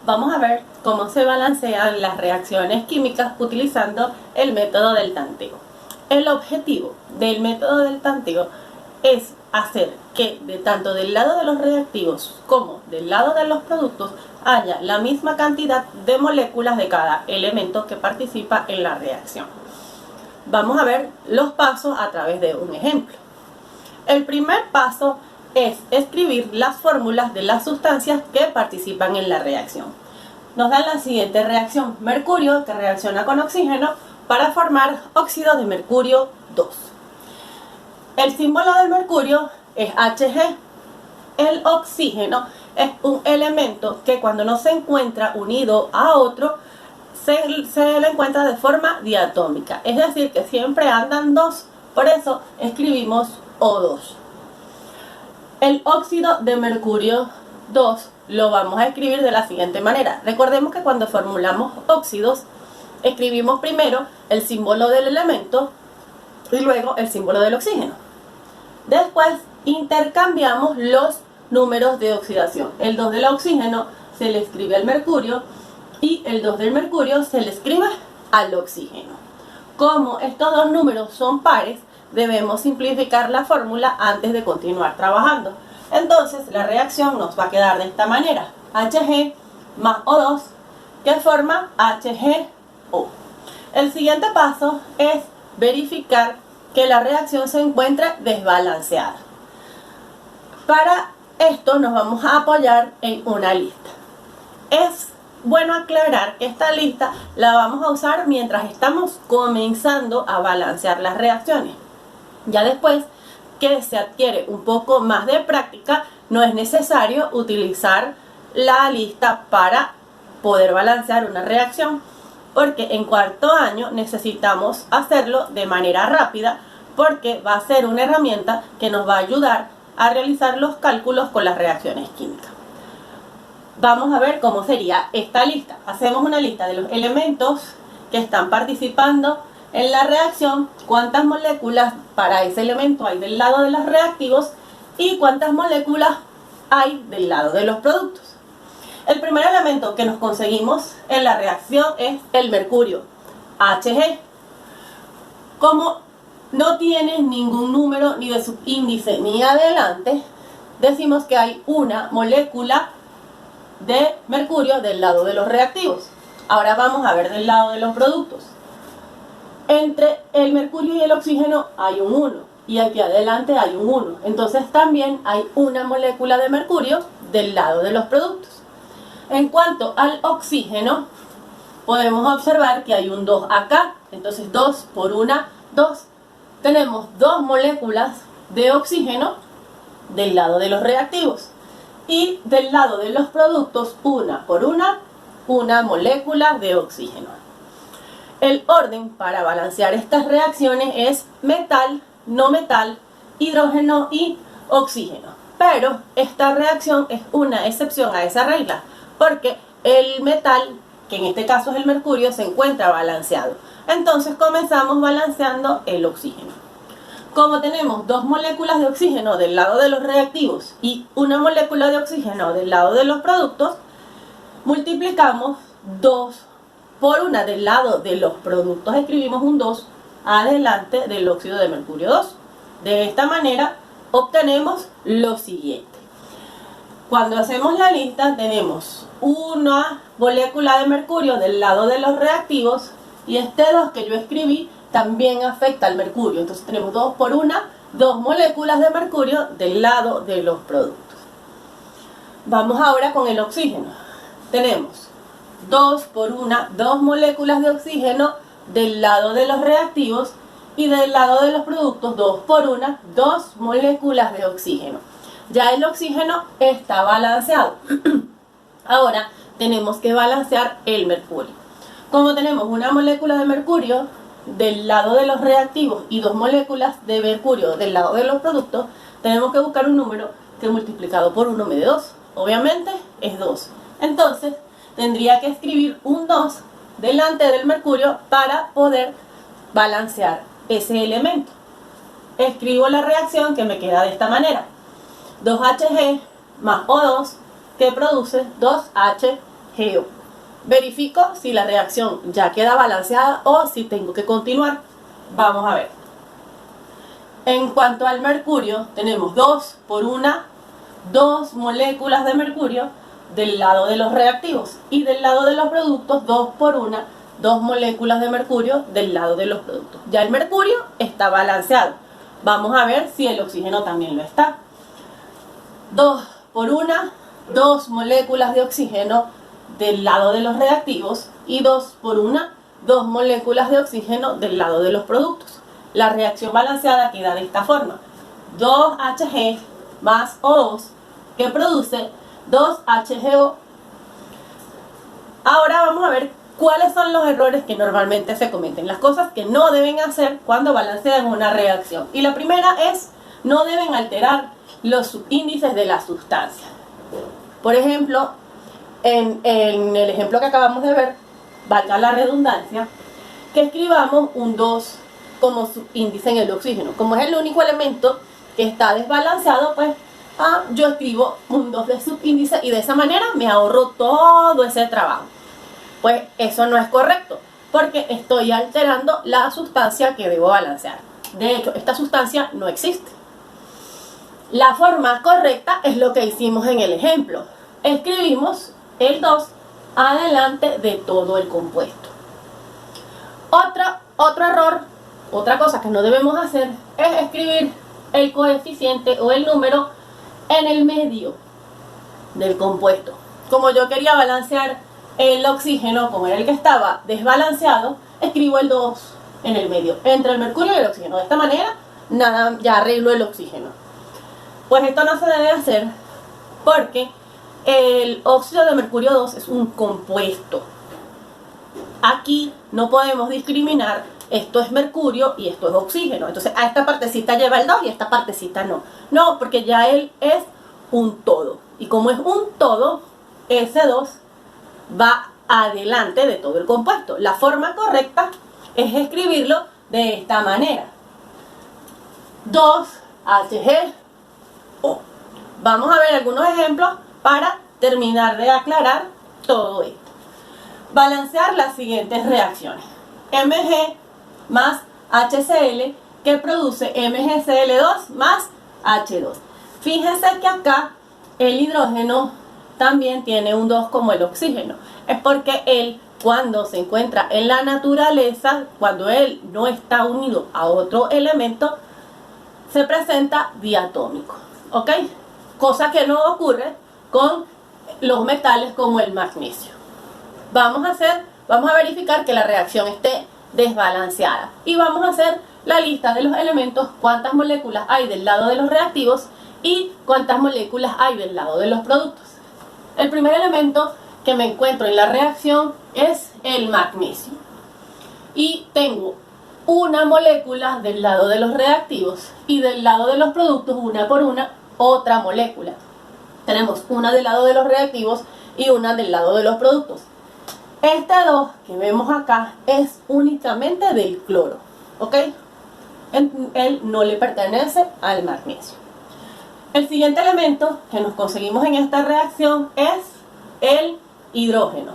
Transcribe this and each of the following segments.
Vamos a ver cómo se balancean las reacciones químicas utilizando el método del tanteo. El objetivo del método del tanteo es hacer que tanto del lado de los reactivos como del lado de los productos haya la misma cantidad de moléculas de cada elemento que participa en la reacción. Vamos a ver los pasos a través de un ejemplo. El primer paso es escribir las fórmulas de las sustancias que participan en la reacción. Nos dan la siguiente reacción: mercurio que reacciona con oxígeno para formar óxido de mercurio 2. El símbolo del mercurio es Hg. El oxígeno es un elemento que cuando no se encuentra unido a otro se le encuentra de forma diatómica, es decir, que siempre andan dos, por eso escribimos O2. El óxido de mercurio 2 lo vamos a escribir de la siguiente manera. Recordemos que cuando formulamos óxidos, escribimos primero el símbolo del elemento y luego el símbolo del oxígeno. Después intercambiamos los números de oxidación. El 2 del oxígeno se le escribe al mercurio y el 2 del mercurio se le escribe al oxígeno. Como estos dos números son pares, debemos simplificar la fórmula antes de continuar trabajando. Entonces la reacción nos va a quedar de esta manera: Hg más O2 que forma HgO. El siguiente paso es verificar que la reacción se encuentre desbalanceada. Para esto nos vamos a apoyar en una lista. Es bueno aclarar que esta lista la vamos a usar mientras estamos comenzando a balancear las reacciones. Ya después que se adquiere un poco más de práctica, no es necesario utilizar la lista para poder balancear una reacción, porque en cuarto año necesitamos hacerlo de manera rápida, porque va a ser una herramienta que nos va a ayudar a realizar los cálculos con las reacciones químicas. Vamos a ver cómo sería esta lista. Hacemos una lista de los elementos que están participando en la reacción, cuántas moléculas para ese elemento hay del lado de los reactivos y cuántas moléculas hay del lado de los productos. El primer elemento que nos conseguimos en la reacción es el mercurio, Hg. Como no tiene ningún número ni de subíndice ni adelante, decimos que hay una molécula de mercurio del lado de los reactivos. Ahora vamos a ver del lado de los productos. Entre el mercurio y el oxígeno hay un 1 y aquí adelante hay un 1. Entonces también hay una molécula de mercurio del lado de los productos. En cuanto al oxígeno, podemos observar que hay un 2 acá. Entonces 2 por 1, 2. Tenemos dos moléculas de oxígeno del lado de los reactivos. Y del lado de los productos, una por una molécula de oxígeno. El orden para balancear estas reacciones es metal, no metal, hidrógeno y oxígeno. Pero esta reacción es una excepción a esa regla, porque el metal, que en este caso es el mercurio, se encuentra balanceado. Entonces comenzamos balanceando el oxígeno. Como tenemos dos moléculas de oxígeno del lado de los reactivos y una molécula de oxígeno del lado de los productos, multiplicamos 2 por 1 del lado de los productos, escribimos un 2 adelante del óxido de mercurio 2. De esta manera obtenemos lo siguiente. Cuando hacemos la lista tenemos una molécula de mercurio del lado de los reactivos y este 2 que yo escribí también afecta al mercurio. Entonces tenemos 2 por 1, dos moléculas de mercurio del lado de los productos. Vamos ahora con el oxígeno. Tenemos 2 por 1, dos moléculas de oxígeno del lado de los reactivos y del lado de los productos 2 por 1, dos moléculas de oxígeno. Ya el oxígeno está balanceado. Ahora tenemos que balancear el mercurio. Como tenemos una molécula de mercurio del lado de los reactivos y dos moléculas de mercurio del lado de los productos, tenemos que buscar un número que multiplicado por 1 me dé 2. Obviamente es 2. Entonces tendría que escribir un 2 delante del mercurio para poder balancear ese elemento. Escribo la reacción que me queda de esta manera: 2Hg más O2 que produce 2H HGO. Verifico si la reacción ya queda balanceada o si tengo que continuar. Vamos a ver. En cuanto al mercurio, tenemos 2 por 1, 2 moléculas de mercurio del lado de los reactivos, y del lado de los productos 2 por 1, 2 moléculas de mercurio del lado de los productos. Ya el mercurio está balanceado. Vamos a ver si el oxígeno también lo está. 2 por 1, 2 moléculas de oxígeno del lado de los reactivos, y 2 por 1, 2 moléculas de oxígeno del lado de los productos. La reacción balanceada queda de esta forma: 2Hg más O2, que produce 2HGO. Ahora vamos a ver cuáles son los errores que normalmente se cometen, las cosas que no deben hacer cuando balancean una reacción. Y la primera es: no deben alterar los subíndices de la sustancia. Por ejemplo, en el ejemplo que acabamos de ver, valga la redundancia, que escribamos un 2 como subíndice en el oxígeno. Como es el único elemento que está desbalanceado, pues yo escribo un 2 de subíndice y de esa manera me ahorro todo ese trabajo. Pues eso no es correcto, porque estoy alterando la sustancia que debo balancear. De hecho, esta sustancia no existe. La forma correcta es lo que hicimos en el ejemplo. Escribimos el 2 adelante de todo el compuesto. Otro error, otra cosa que no debemos hacer, es escribir el coeficiente o el número en el medio del compuesto. Como yo quería balancear el oxígeno, como era el que estaba desbalanceado, escribo el 2 en el medio, entre el mercurio y el oxígeno. De esta manera, nada, ya arreglo el oxígeno. Pues esto no se debe hacer porque el óxido de mercurio 2 es un compuesto. Aquí no podemos discriminar: esto es mercurio y esto es oxígeno. Entonces a esta partecita lleva el 2 y a esta partecita no. No, porque ya él es un todo. Y como es un todo, ese 2 va adelante de todo el compuesto. La forma correcta es escribirlo de esta manera: 2HGO. Vamos a ver algunos ejemplos para terminar de aclarar todo esto. Balancear las siguientes reacciones: Mg más HCl, que produce MgCl2 más H2. Fíjense que acá el hidrógeno también tiene un 2 como el oxígeno. Es porque él, cuando se encuentra en la naturaleza, cuando él no está unido a otro elemento, se presenta diatómico, ¿ok? Cosa que no ocurre con los metales como el magnesio. Vamos a verificar que la reacción esté desbalanceada y vamos a hacer la lista de los elementos: cuántas moléculas hay del lado de los reactivos y cuántas moléculas hay del lado de los productos. El primer elemento que me encuentro en la reacción es el magnesio, y tengo una molécula del lado de los reactivos y del lado de los productos, una por una, otra molécula. Tenemos una del lado de los reactivos y una del lado de los productos. Este 2 que vemos acá es únicamente del cloro, ¿ok? Él no le pertenece al magnesio. El siguiente elemento que nos conseguimos en esta reacción es el hidrógeno.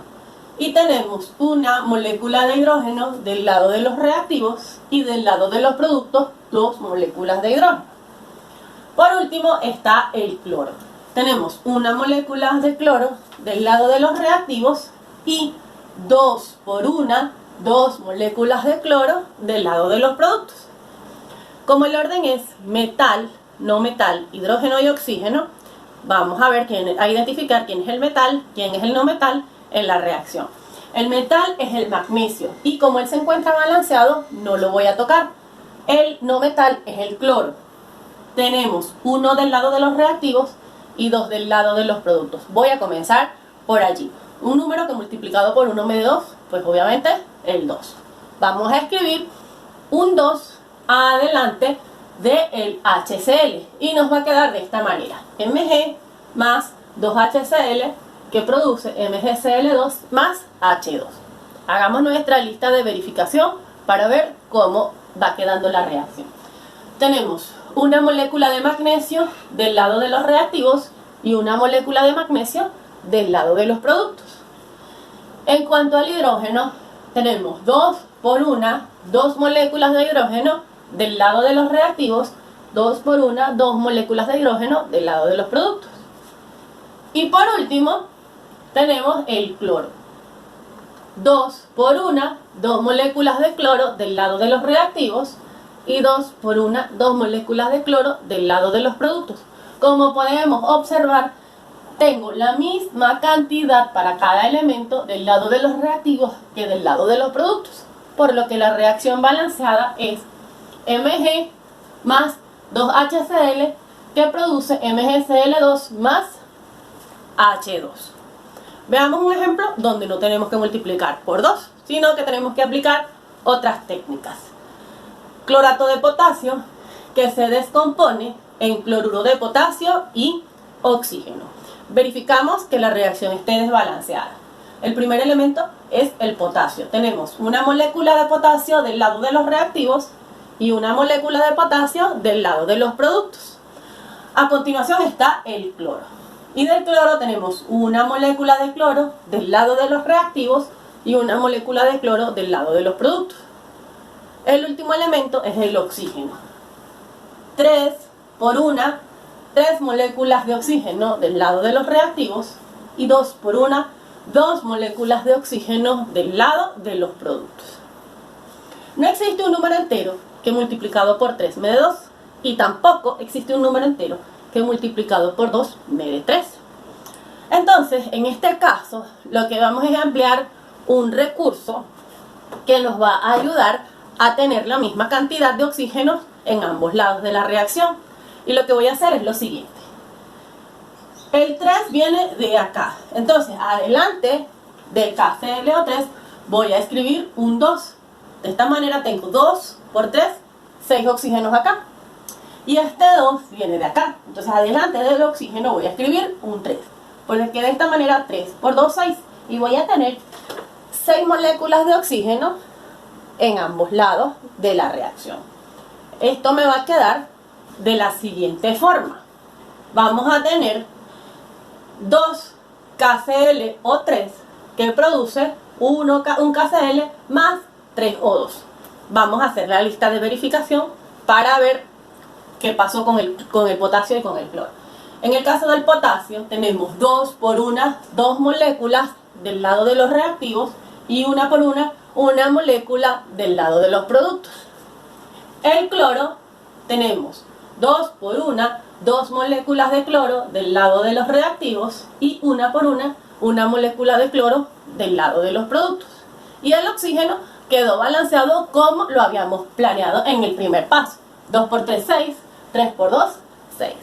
Y tenemos una molécula de hidrógeno del lado de los reactivos y del lado de los productos 2 moléculas de hidrógeno. Por último está el cloro. Tenemos una molécula de cloro del lado de los reactivos y 2 por 1, 2 moléculas de cloro del lado de los productos. Como el orden es metal, no metal, hidrógeno y oxígeno, vamos a ver a identificar quién es el metal, quién es el no metal en la reacción. El metal es el magnesio y como él se encuentra balanceado, no lo voy a tocar. El no metal es el cloro. Tenemos 1 del lado de los reactivos y 2 del lado de los productos. Voy a comenzar por allí. Un número que multiplicado por 1 me dé 2, pues obviamente el 2. Vamos a escribir un 2 adelante del HCl y nos va a quedar de esta manera: Mg más 2HCl, que produce MgCl2 más H2. Hagamos nuestra lista de verificación para ver cómo va quedando la reacción. Tenemos una molécula de magnesio del lado de los reactivos y una molécula de magnesio del lado de los productos. En cuanto al hidrógeno, tenemos 2 por 1, 2 moléculas de hidrógeno del lado de los reactivos, 2 por 1, 2 moléculas de hidrógeno del lado de los productos. Y por último, tenemos el cloro. 2 por 1, 2 moléculas de cloro del lado de los reactivos y 2 por 1, 2 moléculas de cloro del lado de los productos. Como podemos observar, tengo la misma cantidad para cada elemento del lado de los reactivos que del lado de los productos, por lo que la reacción balanceada es Mg más 2HCl que produce MgCl2 más H2. Veamos un ejemplo donde no tenemos que multiplicar por 2, sino que tenemos que aplicar otras técnicas. Clorato de potasio, que se descompone en cloruro de potasio y oxígeno. Verificamos que la reacción esté desbalanceada. El primer elemento es el potasio. Tenemos una molécula de potasio del lado de los reactivos y una molécula de potasio del lado de los productos. A continuación está el cloro. Y del cloro tenemos una molécula de cloro del lado de los reactivos y una molécula de cloro del lado de los productos. El último elemento es el oxígeno. 3 por 1, 3 moléculas de oxígeno del lado de los reactivos y 2 por 1, 2 moléculas de oxígeno del lado de los productos. No existe un número entero que multiplicado por 3 me dé 2 y tampoco existe un número entero que multiplicado por 2 me dé 3. Entonces, en este caso, lo que vamos es emplear un recurso que nos va a ayudar a tener la misma cantidad de oxígeno en ambos lados de la reacción. Y lo que voy a hacer es lo siguiente. El 3 viene de acá. Entonces, adelante del KClO3 voy a escribir un 2. De esta manera tengo 2 por 3, 6 oxígenos acá. Y este 2 viene de acá. Entonces, adelante del oxígeno voy a escribir un 3. Porque de esta manera 3 por 2, 6. Y voy a tener 6 moléculas de oxígeno en ambos lados de la reacción. Esto me va a quedar de la siguiente forma. Vamos a tener 2 KClO3 que produce un KCl más 3 O2. Vamos a hacer la lista de verificación para ver qué pasó con el potasio y con el cloro. En el caso del potasio tenemos 2 por 1, 2 moléculas del lado de los reactivos y 1 por 1, una molécula del lado de los productos. El cloro tenemos 2 por 1, 2 moléculas de cloro del lado de los reactivos y 1 por 1, una molécula de cloro del lado de los productos. Y el oxígeno quedó balanceado como lo habíamos planeado en el primer paso. 2 por 3, 6, 3 por 2, 6.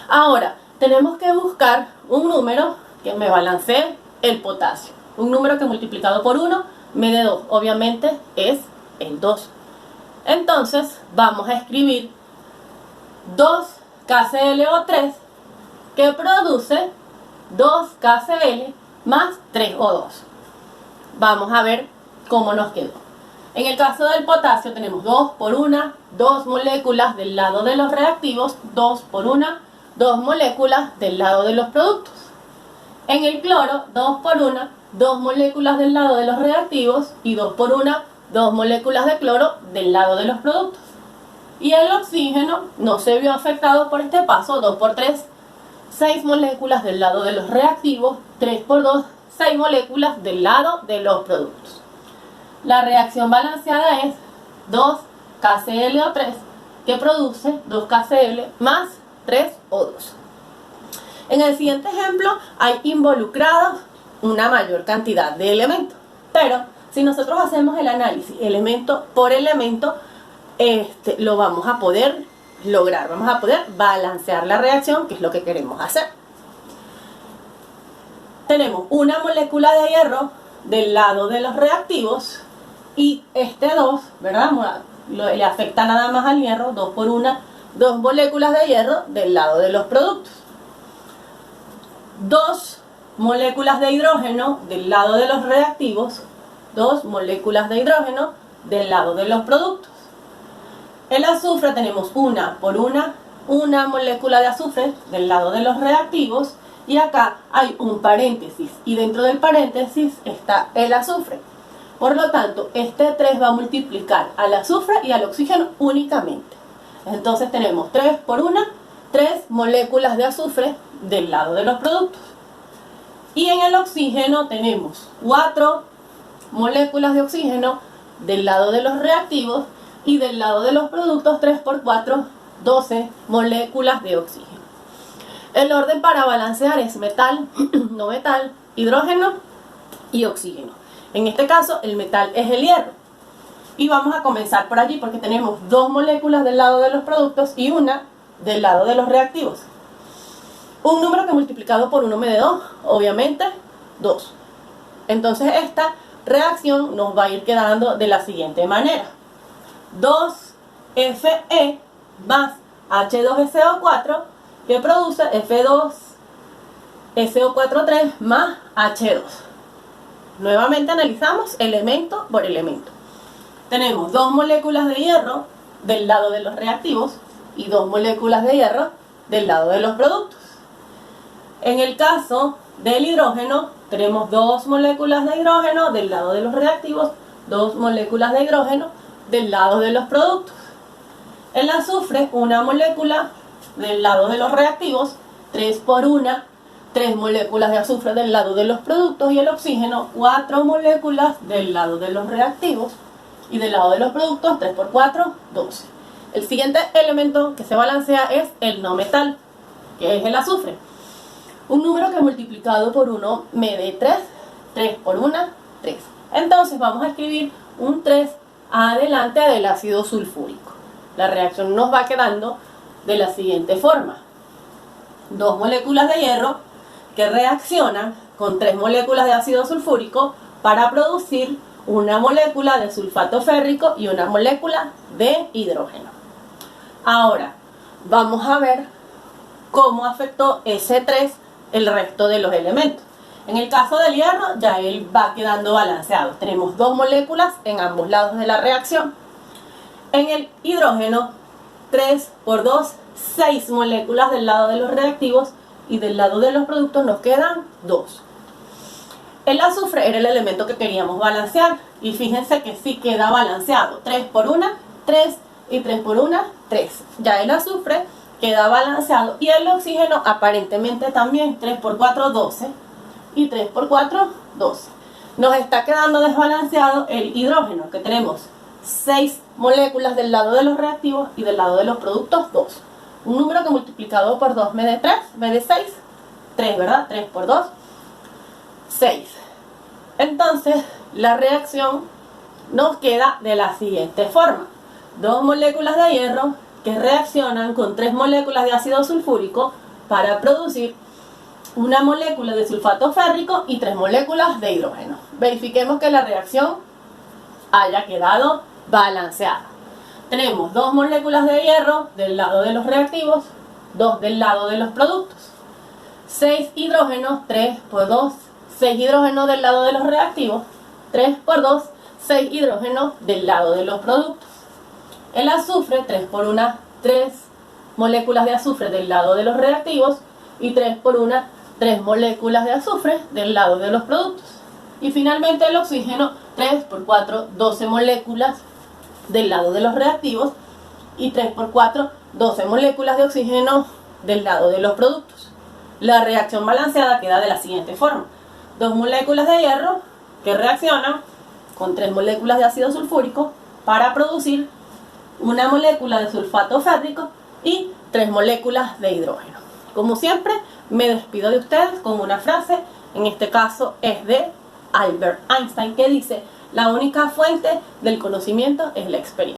Ahora, tenemos que buscar un número que me balancee el potasio. Un número que multiplicado por 1 me dé 2. Obviamente es el 2. Entonces, vamos a escribir 2 KClO3 que produce 2 KCl más 3 O2. Vamos a ver cómo nos quedó. En el caso del potasio tenemos 2 por 1, 2 moléculas del lado de los reactivos, 2 por 1, 2 moléculas del lado de los productos. En el cloro, 2 por 1, 2 moléculas del lado de los reactivos y 2 por 1, 2 moléculas de cloro del lado de los productos. Y el oxígeno no se vio afectado por este paso, 2 por 3, 6 moléculas del lado de los reactivos, 3 por 2, 6 moléculas del lado de los productos. La reacción balanceada es 2 KClO3 que produce 2 KCl más 3 O2. En el siguiente ejemplo hay involucrados una mayor cantidad de elementos, pero si nosotros hacemos el análisis elemento por elemento, lo vamos a poder lograr, vamos a poder balancear la reacción, que es lo que queremos hacer. Tenemos una molécula de hierro del lado de los reactivos y este 2, ¿verdad? Le afecta nada más al hierro, 2 por 1, 2 moléculas de hierro del lado de los productos. 2 moléculas de hidrógeno del lado de los reactivos, 2 moléculas de hidrógeno del lado de los productos. El azufre tenemos 1 por 1, una molécula de azufre del lado de los reactivos y acá hay un paréntesis, y dentro del paréntesis está el azufre. Por lo tanto, este 3 va a multiplicar al azufre y al oxígeno únicamente. Entonces tenemos 3 por 1, 3 moléculas de azufre del lado de los productos. Y en el oxígeno tenemos 4 moléculas de oxígeno del lado de los reactivos, y del lado de los productos 3 por 4, 12 moléculas de oxígeno. El orden para balancear es metal, no metal, hidrógeno y oxígeno. En este caso el metal es el hierro. Y vamos a comenzar por allí porque tenemos 2 moléculas del lado de los productos y una del lado de los reactivos. Un número que multiplicado por 1 me da 2, obviamente 2. Entonces esta reacción nos va a ir quedando de la siguiente manera: 2Fe más H2SO4 que produce F2SO4 más H2. Nuevamente analizamos elemento por elemento. Tenemos 2 moléculas de hierro del lado de los reactivos y 2 moléculas de hierro del lado de los productos. En el caso del hidrógeno, tenemos 2 moléculas de hidrógeno del lado de los reactivos, 2 moléculas de hidrógeno del lado de los productos. El azufre, una molécula del lado de los reactivos, 3 por 1, 3 moléculas de azufre del lado de los productos, y el oxígeno, 4 moléculas del lado de los reactivos y del lado de los productos, 3 por 4, 12. El siguiente elemento que se balancea es el no metal, que es el azufre. Un número que multiplicado por 1 me dé 3, 3 por 1, 3. Entonces vamos a escribir un 3 adelante del ácido sulfúrico. La reacción nos va quedando de la siguiente forma: 2 moléculas de hierro que reaccionan con 3 moléculas de ácido sulfúrico para producir una molécula de sulfato férrico y una molécula de hidrógeno. Ahora vamos a ver cómo afectó ese 3 el resto de los elementos. En el caso del hierro ya él va quedando balanceado. Tenemos 2 moléculas en ambos lados de la reacción. En el hidrógeno, 3 por 2, 6 moléculas del lado de los reactivos, y del lado de los productos nos quedan 2. El azufre era el elemento que queríamos balancear, y fíjense que sí queda balanceado. 3 por 1, 3, y 3 por 1, 3. Ya el azufre queda balanceado, y el oxígeno aparentemente también. 3 por 4, 12, y 3 por 4, 12. Nos está quedando desbalanceado el hidrógeno, que tenemos 6 moléculas del lado de los reactivos y del lado de los productos 2. Un número que multiplicado por 2 me dé 3, me dé 6. 3, ¿verdad? 3 por 2, 6. Entonces la reacción nos queda de la siguiente forma: 2 moléculas de hierro que reaccionan con 3 moléculas de ácido sulfúrico para producir una molécula de sulfato férrico y 3 moléculas de hidrógeno. Verifiquemos que la reacción haya quedado balanceada. Tenemos 2 moléculas de hierro del lado de los reactivos, 2 del lado de los productos. 6 hidrógenos, 3 por 2, 6 hidrógenos del lado de los reactivos, 3 por 2, 6 hidrógenos del lado de los productos. El azufre, 3 por 1, 3 moléculas de azufre del lado de los reactivos, y 3 por 1, 3 moléculas de azufre del lado de los productos. Y finalmente el oxígeno, 3 por 4, 12 moléculas del lado de los reactivos, y 3 por 4, 12 moléculas de oxígeno del lado de los productos. La reacción balanceada queda de la siguiente forma: 2 moléculas de hierro que reaccionan con 3 moléculas de ácido sulfúrico para producir una molécula de sulfato férrico y 3 moléculas de hidrógeno. Como siempre, me despido de ustedes con una frase. En este caso es de Albert Einstein, que dice: la única fuente del conocimiento es la experiencia.